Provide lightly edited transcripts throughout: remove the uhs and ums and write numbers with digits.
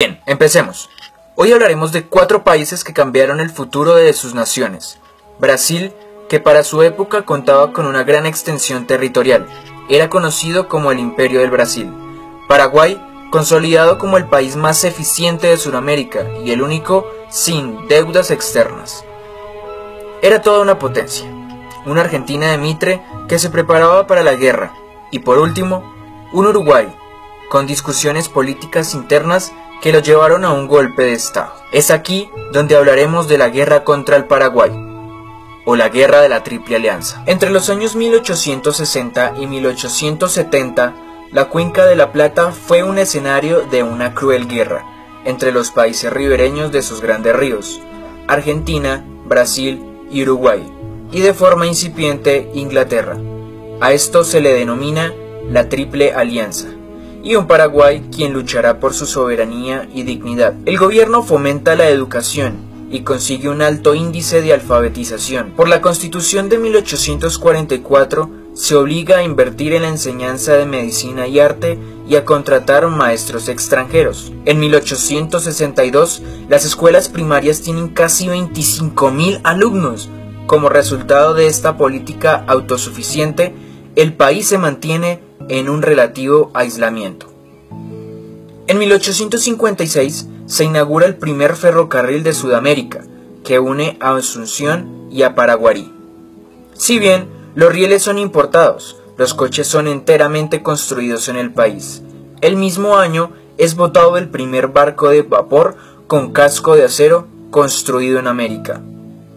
Bien, empecemos. Hoy hablaremos de 4 países que cambiaron el futuro de sus naciones. Brasil, que para su época contaba con una gran extensión territorial, era conocido como el Imperio del Brasil. Paraguay, consolidado como el país más eficiente de Sudamérica y el único sin deudas externas. Era toda una potencia, una Argentina de Mitre que se preparaba para la guerra, y por último, un Uruguay, con discusiones políticas internas que lo llevaron a un golpe de estado. Es aquí donde hablaremos de la guerra contra el Paraguay, o la guerra de la Triple Alianza. Entre los años 1860 y 1870, la Cuenca de la Plata fue un escenario de una cruel guerra entre los países ribereños de sus grandes ríos, Argentina, Brasil y Uruguay, y de forma incipiente Inglaterra. A esto se le denomina la Triple Alianza, y un Paraguay quien luchará por su soberanía y dignidad. El gobierno fomenta la educación y consigue un alto índice de alfabetización. Por la Constitución de 1844 se obliga a invertir en la enseñanza de medicina y arte y a contratar maestros extranjeros. En 1862 las escuelas primarias tienen casi 25.000 alumnos. Como resultado de esta política autosuficiente, el país se mantiene en un relativo aislamiento. En 1856 se inaugura el primer ferrocarril de Sudamérica, que une a Asunción y a Paraguarí. Si bien los rieles son importados, los coches son enteramente construidos en el país. El mismo año es botado el primer barco de vapor con casco de acero construido en América,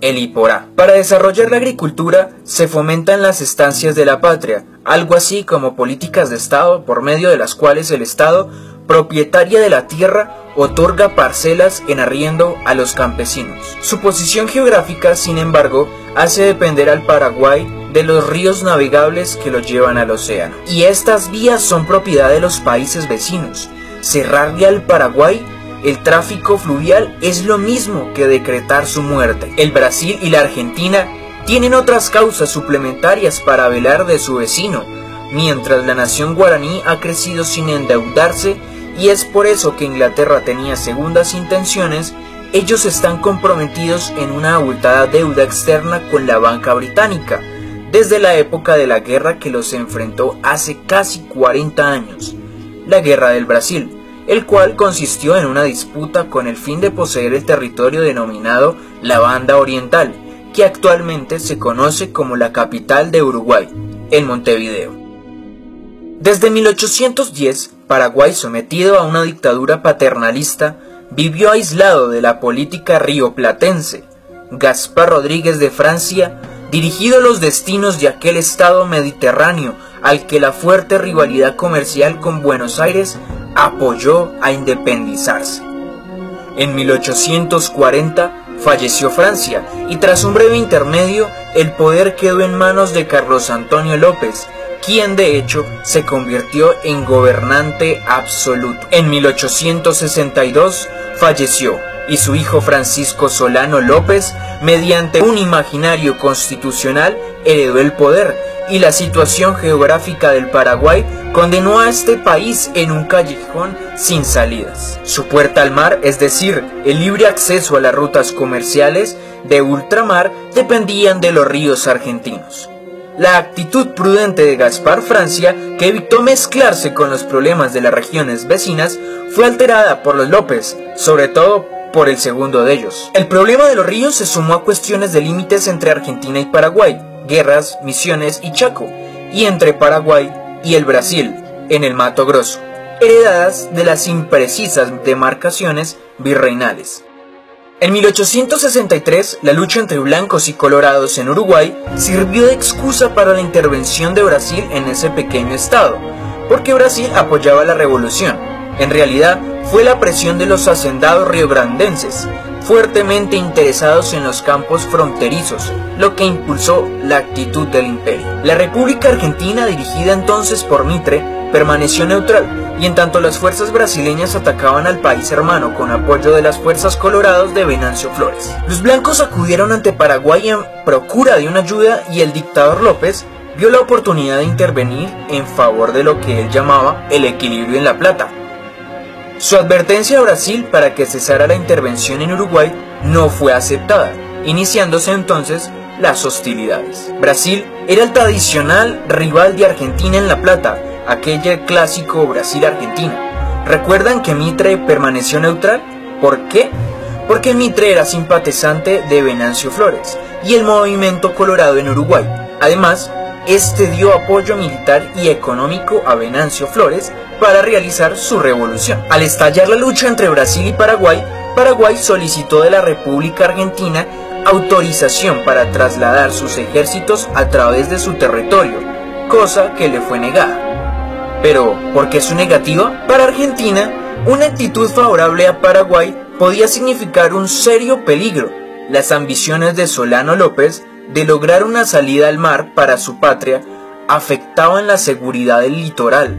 el Iporá. Para desarrollar la agricultura se fomentan las estancias de la patria, algo así como políticas de Estado por medio de las cuales el Estado, propietaria de la tierra, otorga parcelas en arriendo a los campesinos. Su posición geográfica, sin embargo, hace depender al Paraguay de los ríos navegables que lo llevan al océano. Y estas vías son propiedad de los países vecinos. Cerrarle al Paraguay el tráfico fluvial es lo mismo que decretar su muerte. El Brasil y la Argentina tienen otras causas suplementarias para velar de su vecino, mientras la nación guaraní ha crecido sin endeudarse, y es por eso que Inglaterra tenía segundas intenciones. Ellos están comprometidos en una abultada deuda externa con la banca británica, desde la época de la guerra que los enfrentó hace casi 40 años, la Guerra del Brasil, el cual consistió en una disputa con el fin de poseer el territorio denominado la Banda Oriental, que actualmente se conoce como la capital de Uruguay, en Montevideo. Desde 1810, Paraguay, sometido a una dictadura paternalista, vivió aislado de la política rioplatense. Gaspar Rodríguez de Francia dirigió los destinos de aquel estado mediterráneo al que la fuerte rivalidad comercial con Buenos Aires apoyó a independizarse. En 1840 falleció Francia y tras un breve intermedio el poder quedó en manos de Carlos Antonio López, quien de hecho se convirtió en gobernante absoluto. En 1862 falleció y su hijo Francisco Solano López, mediante un imaginario constitucional, heredó el poder, y la situación geográfica del Paraguay condenó a este país en un callejón sin salidas. Su puerta al mar, es decir, el libre acceso a las rutas comerciales de ultramar, dependían de los ríos argentinos. La actitud prudente de Gaspar Francia, que evitó mezclarse con los problemas de las regiones vecinas, fue alterada por los López, sobre todo por el segundo de ellos. El problema de los ríos se sumó a cuestiones de límites entre Argentina y Paraguay, guerras, Misiones y Chaco, y entre Paraguay y el Brasil, en el Mato Grosso, heredadas de las imprecisas demarcaciones virreinales. En 1863, la lucha entre blancos y colorados en Uruguay sirvió de excusa para la intervención de Brasil en ese pequeño estado, porque Brasil apoyaba la revolución. En realidad, fue la presión de los hacendados riograndenses, fuertemente interesados en los campos fronterizos, lo que impulsó la actitud del imperio. La República Argentina, dirigida entonces por Mitre, permaneció neutral, y en tanto las fuerzas brasileñas atacaban al país hermano con apoyo de las fuerzas coloradas de Venancio Flores. Los blancos acudieron ante Paraguay en procura de una ayuda, y el dictador López vio la oportunidad de intervenir en favor de lo que él llamaba el equilibrio en la plata. Su advertencia a Brasil para que cesara la intervención en Uruguay no fue aceptada, iniciándose entonces las hostilidades. Brasil era el tradicional rival de Argentina en La Plata, aquel clásico Brasil-Argentina. ¿Recuerdan que Mitre permaneció neutral? ¿Por qué? Porque Mitre era simpatizante de Venancio Flores y el movimiento colorado en Uruguay. Además, este dio apoyo militar y económico a Venancio Flores para realizar su revolución. Al estallar la lucha entre Brasil y Paraguay, Paraguay solicitó de la República Argentina autorización para trasladar sus ejércitos a través de su territorio, cosa que le fue negada. Pero, ¿por qué su negativa? Para Argentina, una actitud favorable a Paraguay podía significar un serio peligro. Las ambiciones de Solano López de lograr una salida al mar para su patria afectaban la seguridad del litoral,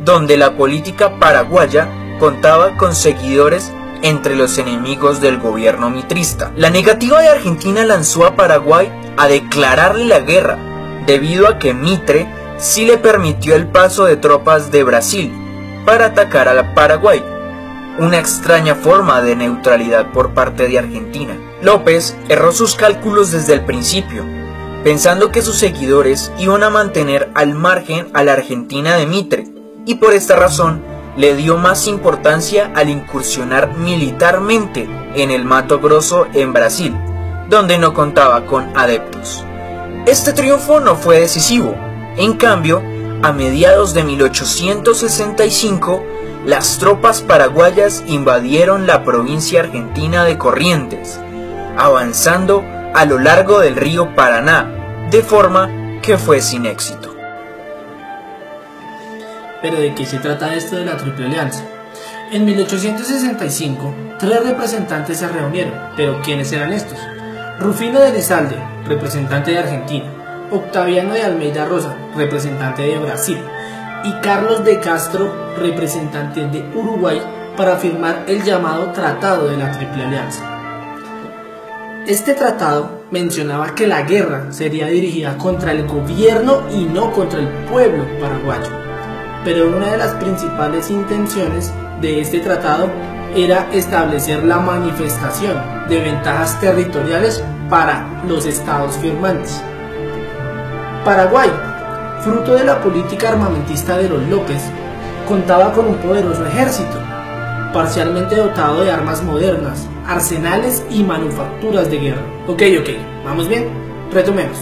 donde la política paraguaya contaba con seguidores entre los enemigos del gobierno mitrista. La negativa de Argentina lanzó a Paraguay a declararle la guerra, debido a que Mitre sí le permitió el paso de tropas de Brasil para atacar a Paraguay, una extraña forma de neutralidad por parte de Argentina. López erró sus cálculos desde el principio, pensando que sus seguidores iban a mantener al margen a la Argentina de Mitre, y por esta razón le dio más importancia al incursionar militarmente en el Mato Grosso en Brasil, donde no contaba con adeptos. Este triunfo no fue decisivo. En cambio, a mediados de 1865, las tropas paraguayas invadieron la provincia argentina de Corrientes, avanzando a lo largo del río Paraná, de forma que fue sin éxito. ¿Pero de qué se trata esto de la Triple Alianza? En 1865, 3 representantes se reunieron, pero ¿quiénes eran estos? Rufino de Elizalde, representante de Argentina, Octaviano de Almeida Rosa, representante de Brasil, y Carlos de Castro, representante de Uruguay, para firmar el llamado Tratado de la Triple Alianza. Este tratado mencionaba que la guerra sería dirigida contra el gobierno y no contra el pueblo paraguayo. Pero una de las principales intenciones de este tratado era establecer la manifestación de ventajas territoriales para los estados firmantes. Paraguay, fruto de la política armamentista de los López, contaba con un poderoso ejército, parcialmente dotado de armas modernas, arsenales y manufacturas de guerra. Ok, ¿vamos bien? Retomemos.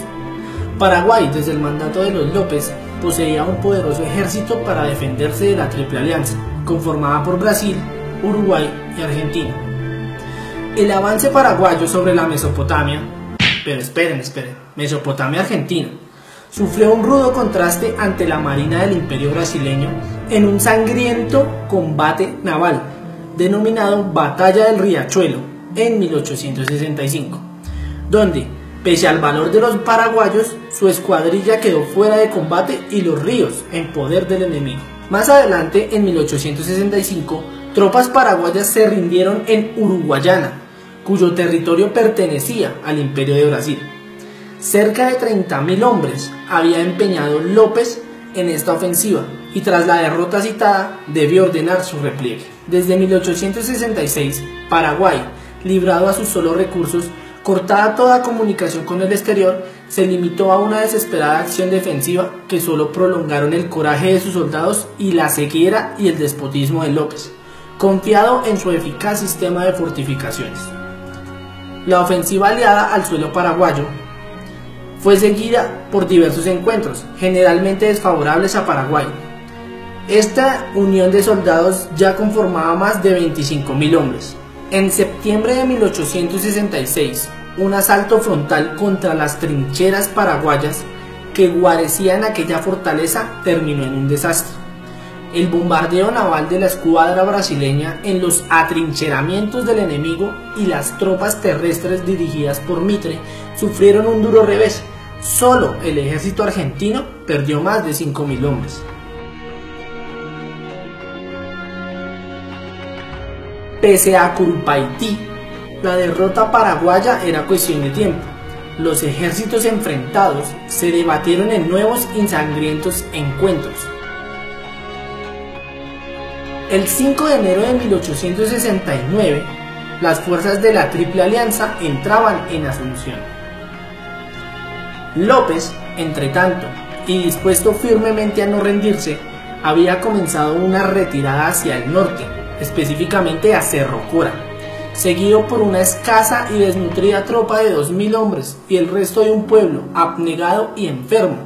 Paraguay, desde el mandato de los López, poseía un poderoso ejército para defenderse de la Triple Alianza, conformada por Brasil, Uruguay y Argentina. El avance paraguayo sobre la Mesopotamia, pero esperen, Mesopotamia argentina, sufrió un rudo contraste ante la marina del Imperio brasileño en un sangriento combate naval, denominado Batalla del Riachuelo, en 1865, donde, pese al valor de los paraguayos, su escuadrilla quedó fuera de combate y los ríos en poder del enemigo. Más adelante, en 1865, tropas paraguayas se rindieron en Uruguayana, cuyo territorio pertenecía al Imperio de Brasil. Cerca de 30.000 hombres había empeñado López en esta ofensiva y tras la derrota citada debió ordenar su repliegue. Desde 1866, Paraguay, librado a sus solos recursos, cortada toda comunicación con el exterior, se limitó a una desesperada acción defensiva que solo prolongaron el coraje de sus soldados y la ceguera y el despotismo de López, confiado en su eficaz sistema de fortificaciones. La ofensiva aliada al suelo paraguayo fue seguida por diversos encuentros, generalmente desfavorables a Paraguay. Esta unión de soldados ya conformaba más de 25.000 hombres. En septiembre de 1866, un asalto frontal contra las trincheras paraguayas que guarecían aquella fortaleza terminó en un desastre. El bombardeo naval de la escuadra brasileña en los atrincheramientos del enemigo y las tropas terrestres dirigidas por Mitre sufrieron un duro revés. Solo el ejército argentino perdió más de 5.000 hombres. Pese a Curupaytí, la derrota paraguaya era cuestión de tiempo. Los ejércitos enfrentados se debatieron en nuevos y sangrientos encuentros. El 5 de enero de 1869, las fuerzas de la Triple Alianza entraban en Asunción. López, entretanto, y dispuesto firmemente a no rendirse, había comenzado una retirada hacia el norte, específicamente a Cerro Cora, seguido por una escasa y desnutrida tropa de 2000 hombres y el resto de un pueblo abnegado y enfermo,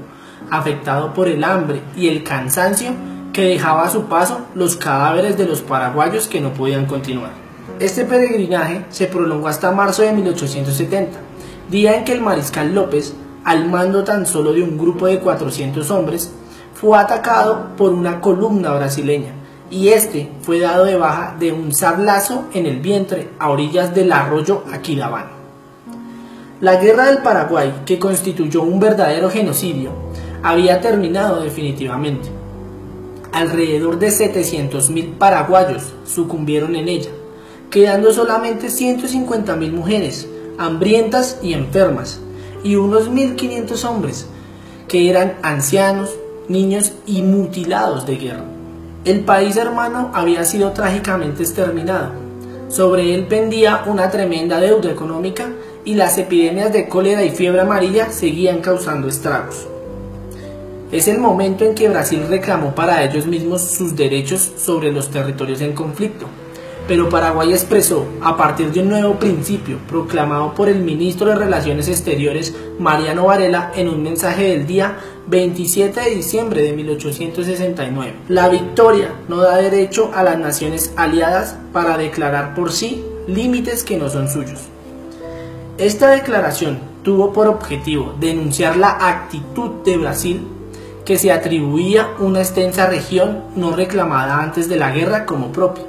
afectado por el hambre y el cansancio que dejaba a su paso los cadáveres de los paraguayos que no podían continuar. Este peregrinaje se prolongó hasta marzo de 1870, día en que el mariscal López, al mando tan solo de un grupo de 400 hombres, fue atacado por una columna brasileña, y este fue dado de baja de un sablazo en el vientre a orillas del arroyo Aquidabán. La guerra del Paraguay, que constituyó un verdadero genocidio, había terminado definitivamente. Alrededor de 700.000 paraguayos sucumbieron en ella, quedando solamente 150.000 mujeres, hambrientas y enfermas, y unos 1.500 hombres, que eran ancianos, niños y mutilados de guerra. El país hermano había sido trágicamente exterminado. Sobre él pendía una tremenda deuda económica y las epidemias de cólera y fiebre amarilla seguían causando estragos. Es el momento en que Brasil reclamó para ellos mismos sus derechos sobre los territorios en conflicto, pero Paraguay expresó, a partir de un nuevo principio proclamado por el ministro de Relaciones Exteriores Mariano Varela en un mensaje del día 27 de diciembre de 1869. La victoria no da derecho a las naciones aliadas para declarar por sí límites que no son suyos. Esta declaración tuvo por objetivo denunciar la actitud de Brasil, que se atribuía una extensa región no reclamada antes de la guerra como propia.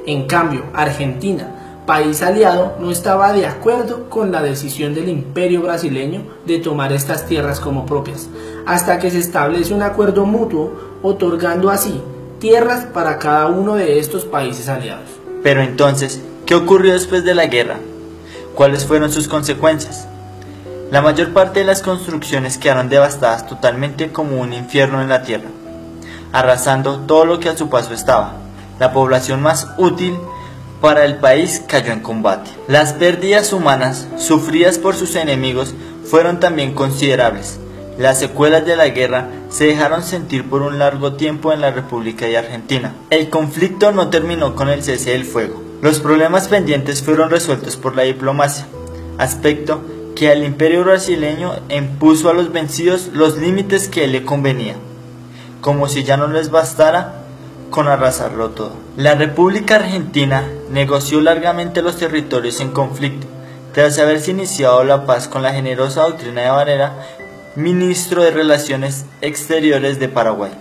En cambio, Argentina, país aliado, no estaba de acuerdo con la decisión del imperio brasileño de tomar estas tierras como propias, hasta que se establece un acuerdo mutuo, otorgando así tierras para cada uno de estos países aliados. Pero entonces, ¿qué ocurrió después de la guerra? ¿Cuáles fueron sus consecuencias? La mayor parte de las construcciones quedaron devastadas totalmente como un infierno en la tierra, arrasando todo lo que a su paso estaba. La población más útil para el país cayó en combate. Las pérdidas humanas sufridas por sus enemigos fueron también considerables. Las secuelas de la guerra se dejaron sentir por un largo tiempo en la República y Argentina. El conflicto no terminó con el cese del fuego. Los problemas pendientes fueron resueltos por la diplomacia, aspecto que al imperio brasileño impuso a los vencidos los límites que le convenía, como si ya no les bastara con arrasarlo todo. La República Argentina negoció largamente los territorios en conflicto, tras haberse iniciado la paz con la generosa doctrina de Varela, ministro de Relaciones Exteriores de Paraguay.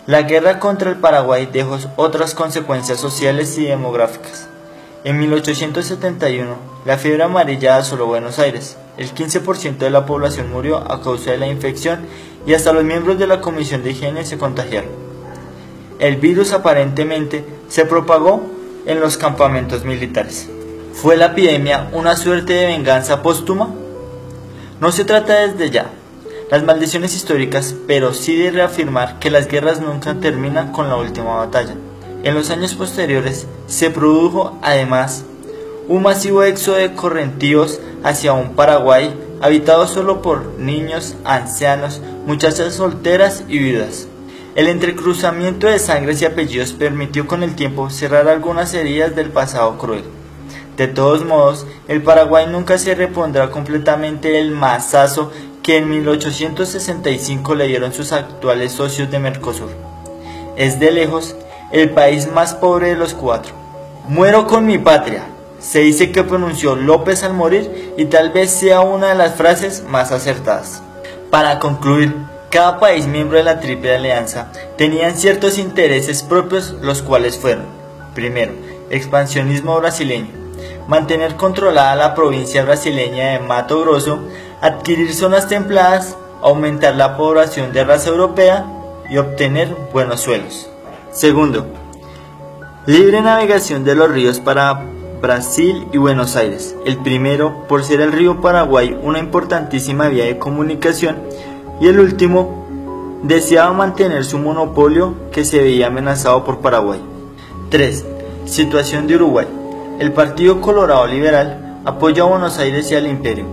La guerra contra el Paraguay dejó otras consecuencias sociales y demográficas. En 1871, la fiebre amarilla asoló Buenos Aires. El 15% de la población murió a causa de la infección y hasta los miembros de la Comisión de Higiene se contagiaron. El virus aparentemente se propagó en los campamentos militares. ¿Fue la epidemia una suerte de venganza póstuma? No se trata desde ya las maldiciones históricas, pero sí de reafirmar que las guerras nunca terminan con la última batalla. En los años posteriores se produjo además un masivo éxodo de correntíos hacia un Paraguay habitado solo por niños, ancianos, muchachas solteras y viudas. El entrecruzamiento de sangres y apellidos permitió con el tiempo cerrar algunas heridas del pasado cruel. De todos modos, el Paraguay nunca se repondrá completamente del mazazo que en 1865 le dieron sus actuales socios de Mercosur. Es de lejos el país más pobre de los cuatro. Muero con mi patria, se dice que pronunció López al morir y tal vez sea una de las frases más acertadas. Para concluir, cada país miembro de la Triple Alianza tenían ciertos intereses propios, los cuales fueron: primero, expansionismo brasileño, mantener controlada la provincia brasileña de Mato Grosso, adquirir zonas templadas, aumentar la población de raza europea y obtener buenos suelos. Segundo, libre navegación de los ríos para Brasil y Buenos Aires. El primero, por ser el río Paraguay una importantísima vía de comunicación, y el último, deseaba mantener su monopolio que se veía amenazado por Paraguay. 3. Situación de Uruguay. El Partido Colorado Liberal apoya a Buenos Aires y al Imperio,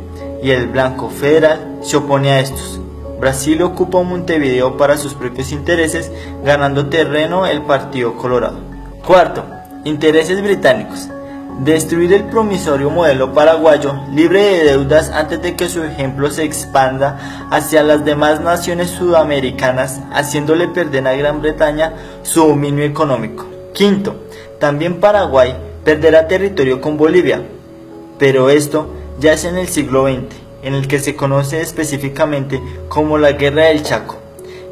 y el Blanco Federal se opone a estos. Brasil ocupa Montevideo para sus propios intereses, ganando terreno el Partido Colorado. 4. Intereses británicos. Destruir el promisorio modelo paraguayo, libre de deudas antes de que su ejemplo se expanda hacia las demás naciones sudamericanas, haciéndole perder a Gran Bretaña su dominio económico. 5. También Paraguay perderá territorio con Bolivia, pero esto ya es en el siglo XX, en el que se conoce específicamente como la Guerra del Chaco,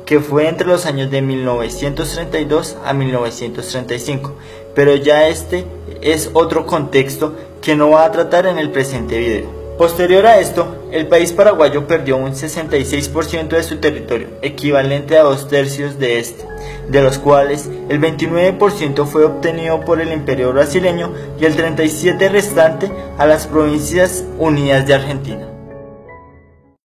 que fue entre los años de 1932 a 1935, pero ya este es otro contexto que no va a tratar en el presente video. Posterior a esto, el país paraguayo perdió un 66% de su territorio, equivalente a 2/3 de este, de los cuales el 29% fue obtenido por el Imperio brasileño y el 37% restante a las Provincias Unidas de Argentina.